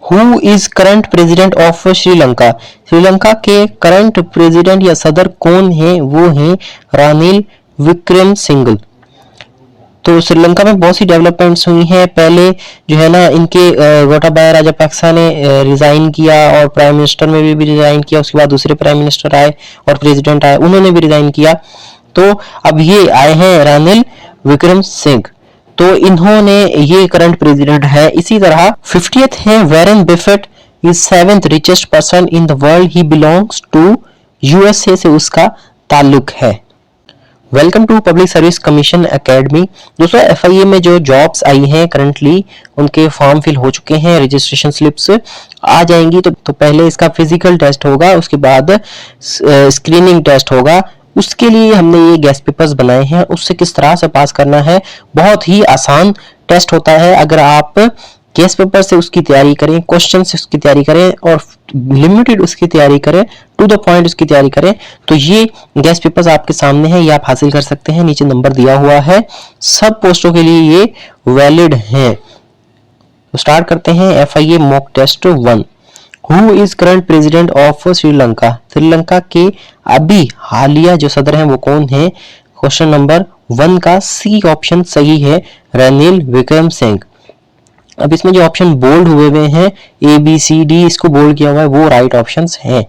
Who is current president of Sri Lanka? Sri Lanka के current president या सदर कौन है? वो हैं रानिल विक्रमसिंघे। तो श्रीलंका में बहुत सी डेवलपमेंट्स हुई हैं। पहले जो है ना, इनके गोटाबाया राजपक्सा ने रिजाइन किया और प्राइम मिनिस्टर में भी रिजाइन किया। उसके बाद दूसरे प्राइम मिनिस्टर आए और प्रेसिडेंट आए, उन्होंने भी रिजाइन किया। तो अब ये आए हैं रानिल विक्रमसिंघे, तो इन्होंने, ये करंट प्रेसिडेंट है। इसी तरह 50th है Warren Buffett, is 7th richest person in the world, he belongs to USA से उसका ताल्लुक है। Welcome to public service commission academy. दोस्तों एफआईए में जो जॉब्स आई हैं करंटली, उनके फॉर्म फिल हो चुके हैं, रजिस्ट्रेशन स्लिप्स आ जाएंगी। तो पहले इसका फिजिकल टेस्ट होगा, उसके बाद स्क्रीनिंग टेस्ट होगा। उसके लिए हमने ये गेस्ट पेपर्स बनाए हैं। उससे किस तरह से पास करना है, बहुत ही आसान टेस्ट होता है। अगर आप गेस्ट पेपर से उसकी तैयारी करें, क्वेश्चन से उसकी तैयारी करें और लिमिटेड उसकी तैयारी करें, टू द पॉइंट उसकी तैयारी करें, तो ये गेस्ट पेपर्स आपके सामने है, ये आप हासिल कर सकते हैं। नीचे नंबर दिया हुआ है, सब पोस्टों के लिए ये वैलिड हैं। तो स्टार्ट करते हैं FIA mock test 1। Who is current president of Sri Lanka? Sri Lanka के अभी हालिया जो सदर हैं वो कौन है? क्वेश्चन नंबर 1 का सी ऑप्शन सही है, रानिल विक्रमसिंघे। अब इसमें जो ऑप्शन बोल्ड हुए हैं, ए बी सी डी, इसको बोल्ड किया हुआ है, वो राइट ऑप्शंस हैं।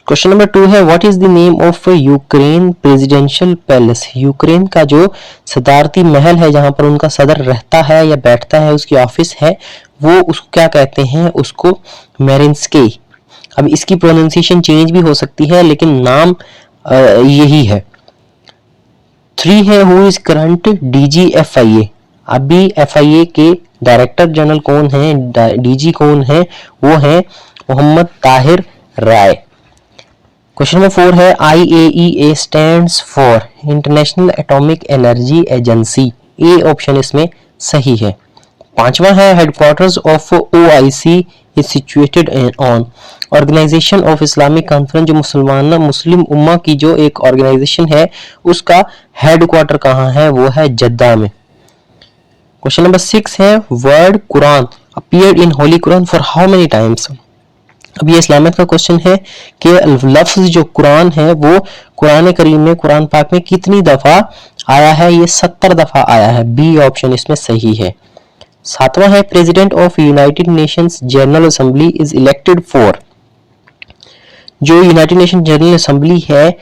क्वेश्चन नंबर 2 है, what is the name of Ukraine presidential palace? Ukraine का जो सदारती महल है, जहां पर उनका सदर रहता है या बैठता है, उसकी ऑफिस है, वो उसको क्या कहते हैं? उसको मेरिन्स्की। अब इसकी प्रोनाउंसिएशन चेंज भी हो सकती है, लेकिन नाम यही है। 3 है, who is current DG FIA? अभी एफआईए के डायरेक्टर जनरल कौन है, डीजी कौन है? वो है मोहम्मद ताहिर राय। क्वेश्चन नंबर 4 है, IAEA stands for international atomic energy agency. A option इसमें सही है। 5वां है, headquarters of OIC is situated on. Organisation of Islamic conference, जो मुस्लिम उम्मा की जो एक ऑर्गेनाइजेशन है, उसका हेडक्वार्टर कहाँ है? वो है जद्दा में। क्वेश्चन नंबर 6 है, word Quran appeared in Holi Quran for how many times? अब ये इस्लामिक का क्वेश्चन है कि लफ्ज जो कुरान है वो कुरान करीम में, कुरान पाक में कितनी दफा आया है? ये 70 दफा आया है। बी ऑप्शन इसमें सही है। 7वां है, president of United Nations general assembly is elected for. जो यूनाइटेड नेशन जनरल असेंबली है,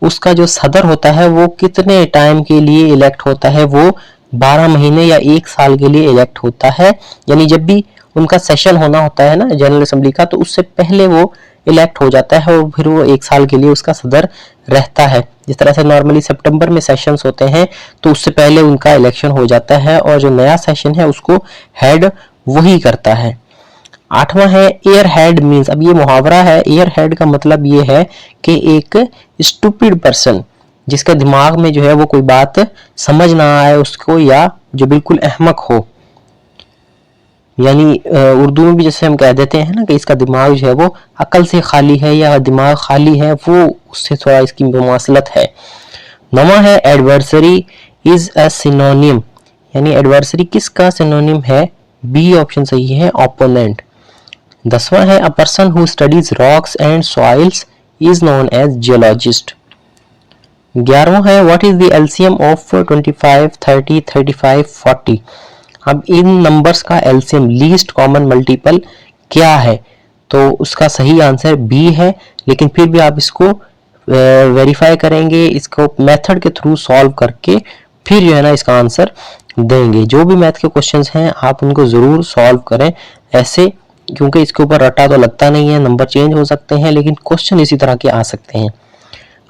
उसका जो सदर होता है वो कितने टाइम के लिए इलेक्ट होता है? वो 12 महीने या 1 साल के लिए इलेक्ट होता है। यानी जब भी उनका सेशन होना होता है ना जनरल असेंबली का, तो उससे पहले वो इलेक्ट हो जाता है और फिर वो 1 साल के लिए उसका सदर रहता है। जिस तरह से नॉर्मली सितंबर में सेशंस होते हैं, तो उससे पहले उनका इलेक्शन हो जाता है और जो नया सेशन है उसको हेड वही करता है। 8वां है, एयर हेड मीन्स। अब ये मुहावरा है, एयर हेड का मतलब ये है कि एक स्टूपिड पर्सन, जिसका दिमाग में जो है वो कोई बात समझ ना आए उसको, या जो बिल्कुल अहमक हो। यानी उर्दू में भी जैसे हम कह देते हैं ना कि इसका दिमाग जो है वो अकल से खाली है या दिमाग खाली है, वो उससे थोड़ा इसकी मुमासलत है। 9वां है, एडवर्सरी इज अ सिनोनिम। यानी एडवर्सरी किसका सिनोनिम है? बी ऑप्शन सही है, ओपोनेंट। 10वां है, a person who studies rocks and soils is known as geologist. 11वां है, what is the LCM of 25, 30, 35, 40? अब इन नंबर्स का एलसीएम, लीस्ट कॉमन मल्टीपल क्या है? तो उसका सही आंसर बी है, लेकिन फिर भी आप इसको वेरीफाई करेंगे, इसको मेथड के थ्रू सॉल्व करके फिर जो है ना इसका आंसर देंगे। जो भी मैथ के क्वेश्चंस हैं आप उनको जरूर सॉल्व करें ऐसे, क्योंकि इसके ऊपर रट्टा तो लगता नहीं है, नंबर चेंज हो सकते हैं लेकिन क्वेश्चन इसी तरह के आ सकते हैं।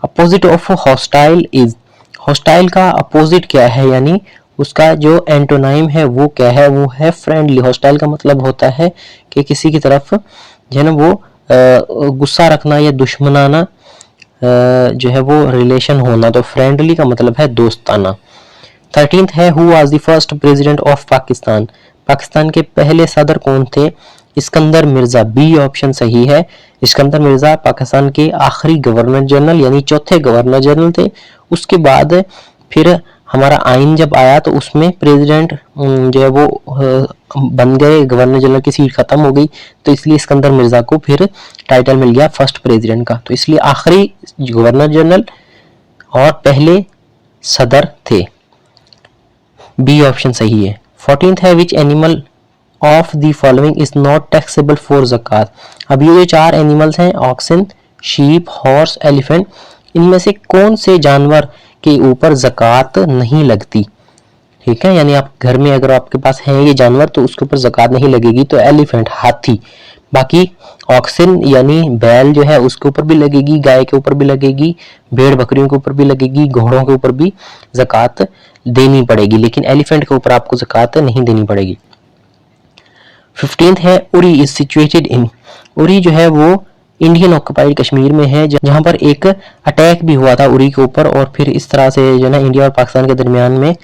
Opposite of hostile is, hostile का अपोजिट क्या है? यानी उसका जो एंटोनाइम है वो क्या है? वो है फ्रेंडली। हॉस्टाइल का मतलब होता है कि किसी की तरफ जो है ना वो गुस्सा रखना या दुश्मनाना जो है वो रिलेशन होना। तो फ्रेंडली का मतलब है दोस्ताना। 13th है, who was the first president of Pakistan? Pakistan के पहले सदर कौन थे? इस्कंदर मिर्जा। बी ऑप्शन सही है, इस्कंदर मिर्जा पाकिस्तान के आखिरी गवर्नर जनरल यानी चौथे गवर्नर जनरल थे। उसके बाद फिर हमारा आइन जब आया तो उसमें प्रेसिडेंट जो है वो बन गए, गवर्नर जनरल की सीट खत्म हो गई, तो इसलिए सिकंदर मिर्जा को फिर टाइटल मिल गया फर्स्ट प्रेसिडेंट का। तो इसलिए आखिरी गवर्नर जनरल और पहले सदर थे। बी ऑप्शन सही है। 14th है which animal of the following is not taxable for zakat. अब ये जो 4 एनिमल्स हैं, ऑक्सन, शीप, हॉर्स, एलिफेंट, इनमें से कौन से जानवर के ऊपर ज़कात नहीं लगती? ठीक है, यानी आप घर में अगर आपके पास है ये जानवर तो उसके ऊपर ज़कात नहीं लगेगी। तो एलिफेंट, हाथी। बाकी ऑक्सिन यानी बैल जो है उसके ऊपर भी लगेगी, गाय के ऊपर भी लगेगी, भेड़ बकरियों के ऊपर भी लगेगी, घोड़ों के ऊपर भी ज़कात देनी पड़ेगी, लेकिन एलिफेंट के ऊपर आपको ज़कात नहीं देनी पड़ेगी। 15th है Uri is situated in. Uri जो है वो इंडियन ऑक्युपाइड कश्मीर में है, जहां पर एक अटैक भी हुआ था उरी के ऊपर, और फिर इस तरह से जो है ना इंडिया और पाकिस्तान के दरमियान में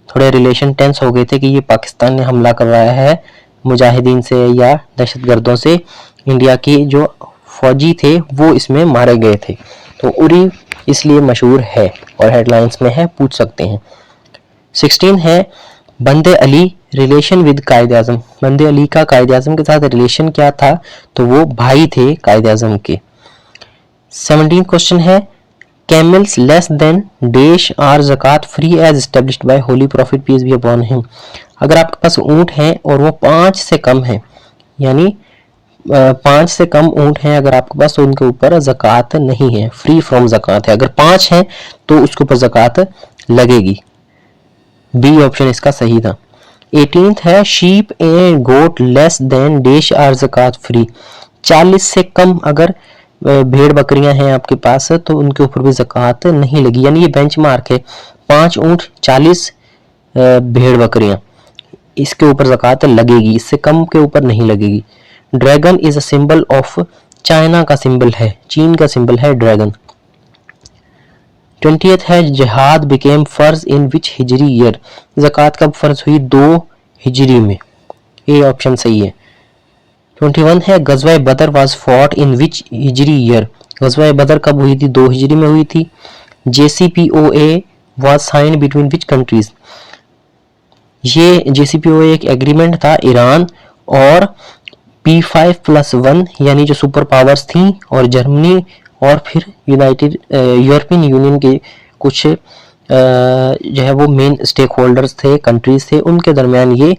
थोड़े रिलेशन टेंस हो गए थे कि ये पाकिस्तान ने हमला करवाया है मुजाहिदीन से या दहशतगर्दों से। इंडिया के जो फौजी थे वो इसमें मारे गए थे। तो उरी इसलिए मशहूर है और हेडलाइंस में है, पूछ सकते हैं। 16 है बंदे अली रिलेशन विद कायद आजम। बंदे अली का कायद आजम के साथ रिलेशन क्या था? तो वो भाई थे कायद आजम के। 17 क्वेश्चन है camels less than dash are zakat free as established by holy prophet peace be upon him. अगर आपके पास ऊंट हैं और वो 5 से कम है, यानी 5 से कम ऊंट हैं अगर आपके पास, तो उनके ऊपर ज़कात नहीं है, फ्री फ्रॉम ज़कात है। अगर 5 हैं तो उसके ऊपर ज़कात लगेगी। बी ऑप्शन इसका सही था। 18th है sheep and goat less than dash are zakat free. 40 से कम अगर भेड़ बकरियां हैं आपके पास तो उनके ऊपर भी ज़कात नहीं लगी, यानी ये बेंचमार्क है। 5 ऊंट, 40 भेड़ बकरियां, इसके ऊपर ज़कात लगेगी, इससे कम के ऊपर नहीं लगेगी। Dragon is a symbol of, China का सिंबल है, चीन का सिंबल है ड्रैगन। 20th है जिहाद बिकेम फर्ज इन विच हिजरी ईयर। ज़कात कब फर्ज हुई? 2 हिजरी में। ए ऑप्शन सही है। 21 है Ghazwa Badr was fought in which Hijri year. Ghazwa Badr कब हुई थी? 2 हिजरी में हुई थी। JCPOA was signed between which countries. ये JCPOA एक एग्रीमेंट था ईरान और P5+1 यानी जो सुपर पावर्स थी और जर्मनी और फिर यूनाइटेड यूरोपियन यूनियन के कुछ जो है वो मेन स्टेक होल्डर्स थे, कंट्रीज थे, उनके दरमियान ये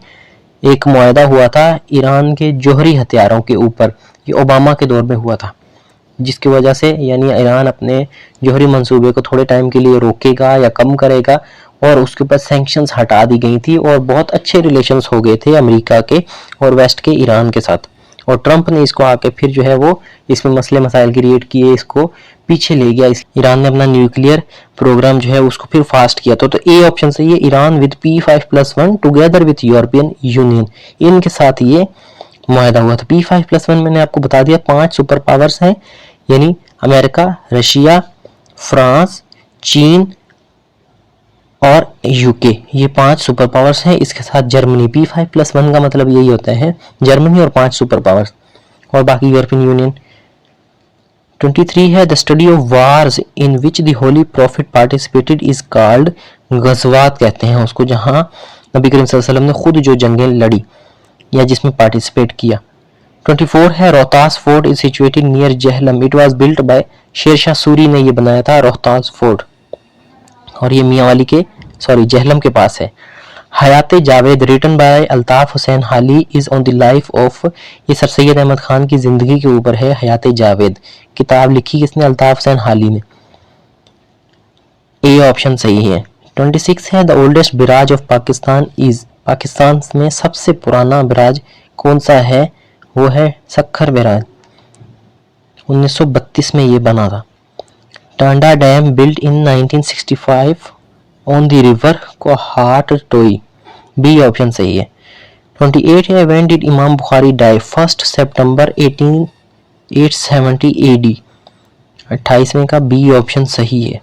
एक मुआहदा हुआ था ईरान के जौहरी हथियारों के ऊपर। ये ओबामा के दौर में हुआ था, जिसकी वजह से यानी ईरान अपने जौहरी मंसूबे को थोड़े टाइम के लिए रोकेगा या कम करेगा, और उसके ऊपर सैंक्शंस हटा दी गई थी और बहुत अच्छे रिलेशंस हो गए थे अमेरिका के और वेस्ट के ईरान के साथ। और ट्रंप ने इसको आके फिर जो है वो इसमें मसले मसाइल क्रिएट किए, इसको पीछे ले गया। ईरान ने अपना न्यूक्लियर प्रोग्राम जो है उसको फिर फास्ट किया। तो ए ऑप्शन सही है, Iran with P5+1 together with European union, इनके साथ ये मुआहदा हुआ था। P5+1 मैंने आपको बता दिया 5 सुपर पावर्स हैं, यानी अमेरिका, रशिया, फ्रांस, चीन और यूके, ये 5 सुपर पावर्स हैं। इसके साथ जर्मनी, P5+1 का मतलब यही होता है, जर्मनी और 5 सुपर पावर्स और बाकी यूरोपियन यूनियन। 23 है the study of wars in which the holy prophet participated is called. गज़वात कहते हैं उसको, जहां नबी करीम सल्लल्लाहु अलैहि वसल्लम ने खुद जो जंगें लड़ी या जिसमें पार्टिसिपेट किया। 24 है Rohtas fort is situated near Jhelum, it was built by Sher Shah Suri ने ये बनाया था रोहतास फोर्ट, और ये मियांवाली के जहलम के पास है। हयाते जावेद रिटन बाय अल्ताफ हुसैन हाली is on the life of, ये सर सैयद अहमद खान की जिंदगी के ऊपर है हयाते जावेद। किताब लिखी किसने? अल्ताफ हुसैन हाली ने। ए ऑप्शन सही है। 26 है the oldest barrage of Pakistan is, Pakistan में सबसे पुराना बिराज कौन सा है? वो है सक्खर बिराज, 1932 में ये बना था। Tanda dam built in 1965 on the river कोहाटटोई, B option सही है। 28 है व्हेन डिड इमाम बुखारी डाई? 1 सितंबर 870 AD, 28वें का बी ऑप्शन सही है।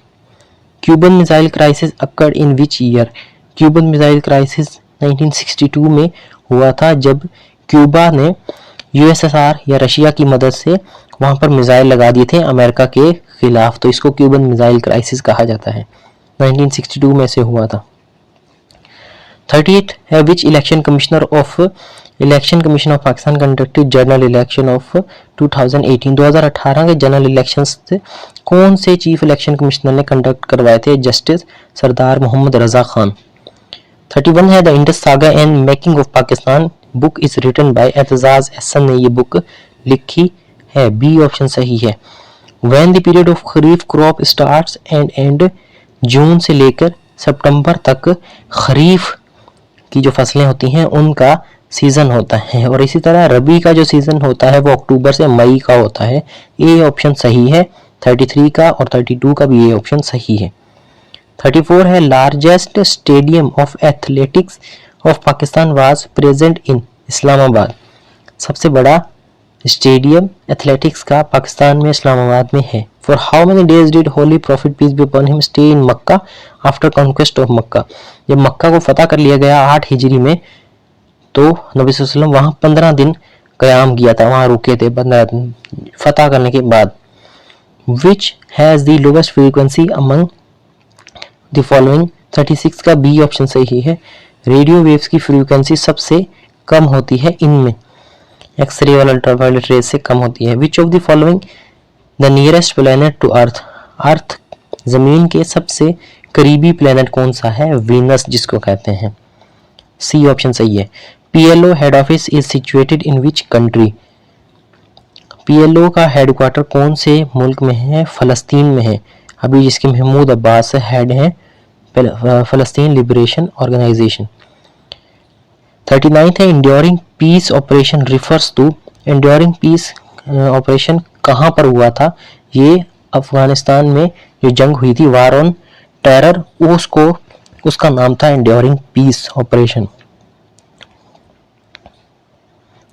Cuban missile crisis occurred in which year? Cuban missile crisis 1962 में हुआ था, जब क्यूबा ने USSR या रशिया की मदद से वहां पर मिसाइल लगा दिए थे अमेरिका के खिलाफ, तो इसको क्यूबन मिसाइल क्राइसिस कहा जाता है। 1962 में से हुआ था। 38 है which election commissioner of Pakistan conducted general election of 2018 2018 के जनरल इलेक्शंस कौन से चीफ इलेक्शन कमिश्नर ने कंडक्ट करवाए थे? जस्टिस सरदार मोहम्मद रजा खान। 31 है the Indus saga and making of Pakistan book is written by Aitzaz Ahsan ने ये बुक लिखी है। बी ऑप्शन सही है। When the period of kharif crop starts and and जून से लेकर सितंबर तक खरीफ की जो फसलें होती हैं उनका सीजन होता है, और इसी तरह रबी का जो सीजन होता है वो अक्टूबर से मई का होता है। ए ऑप्शन सही है 33 का, और 32 का भी ए ऑप्शन सही है। 34 है largest stadium of athletics of Pakistan was present in Islamabad. सबसे बड़ा स्टेडियम एथलेटिक्स का पाकिस्तान में इस्लामाबाद में है। For how many days did holy prophet peace be upon him stay in Mecca after conquest of Mecca. जब मक्का को फतह कर लिया गया 8 हिजरी में, तो नबी सल्लल्लाहु अलैहि वसल्लम वहां 15 दिन क़याम किया था, वहां रुके थे 15 दिन फतह करने के बाद। Which has the lowest frequency among the following. 36 का बी ऑप्शन सही है। रेडियो वेव्स की फ्रीक्वेंसी सबसे कम होती है इनमें, एक्सरे और अल्ट्रावायलेट रेज से कम होती है। Which of the following the nearest planet to earth. Earth जमीन के सबसे करीबी प्लेनेट कौन सा है? वीनस जिसको कहते हैं। सी ऑप्शन सही है। PLO head office is situated in which country. PLO का हेडक्वार्टर कौन से मुल्क में है? फलस्तीन में है। अभी जिसके महमूद अब्बास हेड हैं फलस्तीन लिबरेशन ऑर्गेनाइजेशन। 39 है enduring peace operation refers to. Enduring peace operation कहाँ पर हुआ था? ये अफगानिस्तान में जो जंग हुई थी वार ऑन टेरर, उसका नाम था इंड्योरिंग पीस ऑपरेशन।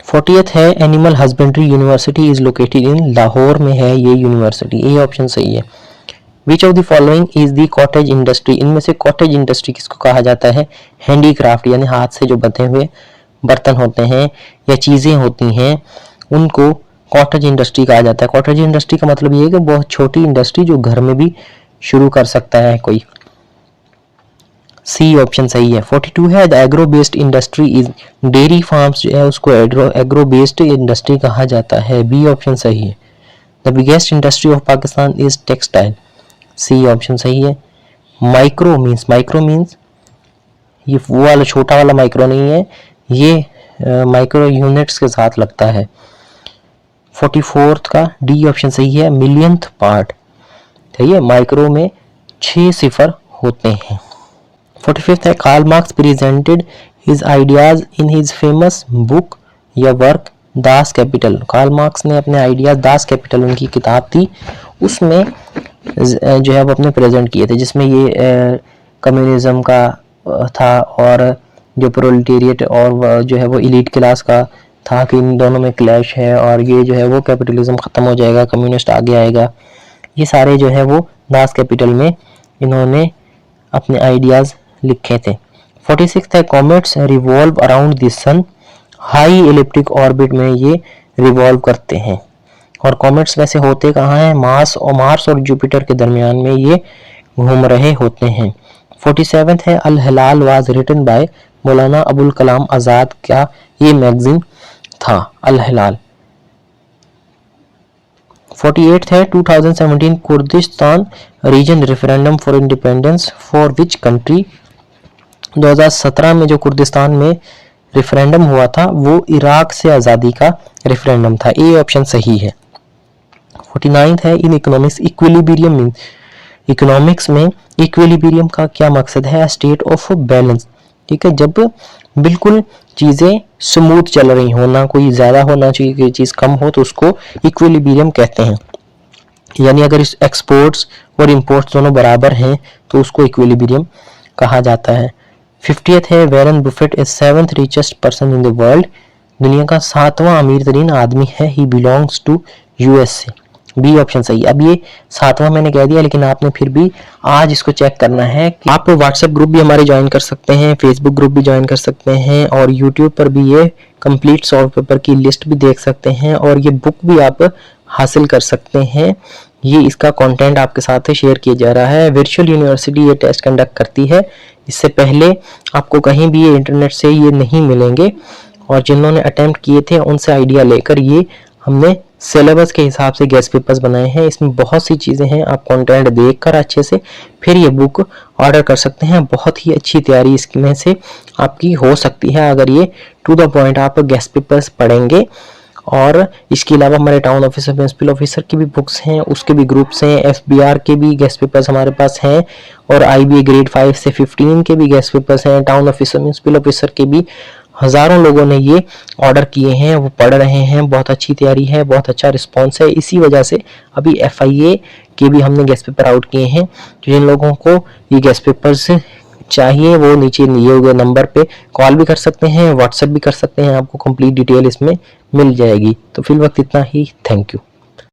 40th है animal husbandry university is located in Lahore में है ये यूनिवर्सिटी। ए ऑप्शन सही है। Which of the following is the cottage industry. इनमें से कॉटेज इंडस्ट्री किसको कहा जाता है? हैंडीक्राफ्ट यानी हाथ से जो बने हुए बर्तन होते हैं या चीजें होती हैं उनको कॉटेज इंडस्ट्री कहा जाता है। कॉटेज इंडस्ट्री का मतलब ये है कि बहुत छोटी इंडस्ट्री जो घर में भी शुरू कर सकता है कोई। सी ऑप्शन सही है। 42 है the agro based industry is. Dairy farms जो है उसको एग्रो बेस्ड इंडस्ट्री कहा जाता है। बी ऑप्शन सही है। The biggest industry of Pakistan is textile. C option सही है। माइक्रो मीन्स ये वो वाला छोटा वाला माइक्रो नहीं है, ये माइक्रो यूनिट्स के साथ लगता है। 44th का डी ऑप्शन सही है। मिलियंथ पार्ट सही है। माइक्रो में 6 सिफर होते हैं। 45th है Karl Marx presented his ideas in his famous book या work Das Kapital. Karl Marx ने अपने आइडियाज दास कैपिटल उनकी किताब थी उसमें जो है वो अपने प्रेजेंट किए थे, जिसमें ये कम्युनिज्म का था और जो प्रोलेटेरिएट और जो है वो एलीट क्लास का था कि इन दोनों में क्लैश है और ये जो है वो कैपिटलिज्म ख़त्म हो जाएगा, कम्युनिस्ट आगे आएगा। ये सारे जो है वो दास कैपिटल में इन्होंने अपने आइडियाज़ लिखे थे। 46 है comets revolve around the sun. High elliptic orbit में ये रिवॉल्व करते हैं। और कॉमेट्स वैसे होते कहाँ हैं? मार्स और जुपिटर के दरमियान में ये घूम रहे होते हैं। 47 है अल हिलाल was written by Maulana Abul Kalam Azad. क्या ये मैगजीन था अल हिलाल? 48 है 2017 Kurdistan region referendum for independence for which country. 2017 में जो कुर्दिस्तान में रेफरेंडम हुआ था वो इराक से आज़ादी का रेफरेंडम था। ए ऑप्शन सही है। 49 है in economics equilibrium mean. Economics में इक्विलिब्रियम का क्या मकसद है? State of balance. ठीक है, जब बिल्कुल चीज़ें स्मूथ चल रही हो, ना कोई ज़्यादा हो ना चाहिए कोई चीज़ कम हो, तो उसको इक्विलिब्रियम कहते हैं। यानी अगर इस एक्सपोर्ट्स और इंपोर्ट्स दोनों बराबर हैं तो उसको इक्विलिब्रियम कहा जाता है। 50th है Warren Buffett is 7th richest person in the world. दुनिया का 7वां अमीर तरीन आदमी है। He belongs to USA. B option सही। अब ये 7वां मैंने कह दिया, लेकिन आपने फिर भी आज इसको चेक करना है कि आप व्हाट्सएप ग्रुप भी हमारे ज्वाइन कर सकते हैं, फेसबुक ग्रुप भी ज्वाइन कर सकते हैं और यूट्यूब पर भी ये कंप्लीट सॉल्व पेपर की लिस्ट भी देख सकते हैं और ये बुक भी आप हासिल कर सकते हैं ये इसका कंटेंट आपके साथ शेयर किया जा रहा है। वर्चुअल यूनिवर्सिटी ये टेस्ट कंडक्ट करती है, इससे पहले आपको कहीं भी ये इंटरनेट से ये नहीं मिलेंगे, और जिन्होंने अटेम्प्ट किए थे उनसे आइडिया लेकर ये हमने सिलेबस के हिसाब से गेस्ट पेपर्स बनाए हैं। इसमें बहुत सी चीज़ें हैं, आप कंटेंट देखकर अच्छे से फिर ये बुक ऑर्डर कर सकते हैं। बहुत ही अच्छी तैयारी इसमें से आपकी हो सकती है अगर ये टू द पॉइंट आप गेस्ट पेपर्स पढ़ेंगे। और इसके अलावा हमारे टाउन ऑफिसर प्रिंसिपल ऑफिसर की भी बुक्स हैं, उसके भी ग्रुप्स हैं, एफबीआर के भी गेस्ट पेपर्स हमारे पास हैं, और आईबीए ग्रेड 5 से 15 के भी गेस्ट पेपर्स हैं। टाउन ऑफिसर प्रिंसिपल ऑफिसर के भी हजारों लोगों ने ये ऑर्डर किए हैं, वो पढ़ रहे हैं। बहुत अच्छी तैयारी है, बहुत अच्छा रिस्पॉन्स है। इसी वजह से अभी एफआईए के भी हमने गेस्ट पेपर आउट किए हैं। तो जिन लोगों को ये गेस्ट पेपर्स चाहिए वो नीचे दिए हुए नंबर पे कॉल भी कर सकते हैं, व्हाट्सएप भी कर सकते हैं, आपको कंप्लीट डिटेल इसमें मिल जाएगी। तो फिल वक्त इतना ही, थैंक यू।